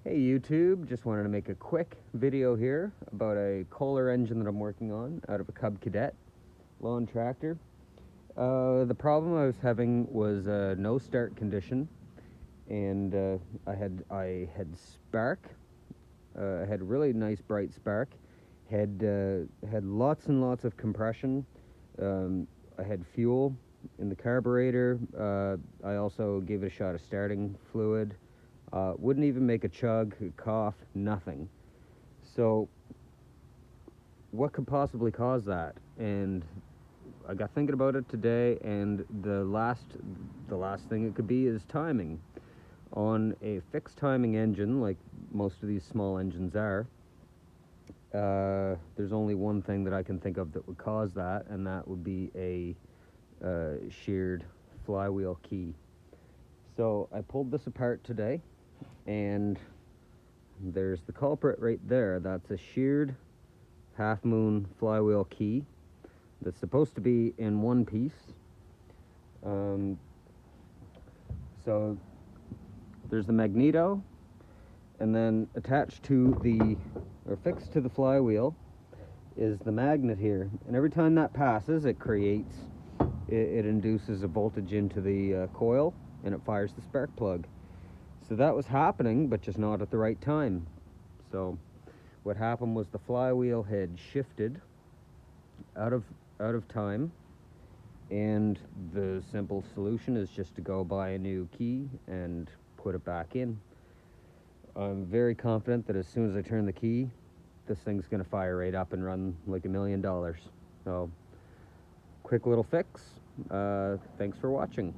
Hey YouTube, just wanted to make a quick video here about a Kohler engine that I'm working on out of a Cub Cadet lawn tractor. The problem I was having was no start condition, and I had spark. I had really nice bright spark. Had lots and lots of compression. I had fuel in the carburetor. I also gave it a shot of starting fluid. Wouldn't even make a chug, a cough, nothing. So what could possibly cause that? And I got thinking about it today, and the last thing it could be is timing. On a fixed timing engine, like most of these small engines are, there's only one thing that I can think of that would cause that, and that would be a sheared flywheel key. So I pulled this apart today, and there's the culprit right there. That's a sheared half moon flywheel key that's supposed to be in one piece. So there's the magneto, and then attached to or fixed to the flywheel is the magnet here, and every time that passes, it induces a voltage into the coil, and it fires the spark plug. So that was happening, but just not at the right time. So what happened was the flywheel had shifted out of time, and the simple solution is just to go buy a new key and put it back in. I'm very confident that as soon as I turn the key, this thing's gonna fire right up and run like $1 million. So quick little fix. Thanks for watching.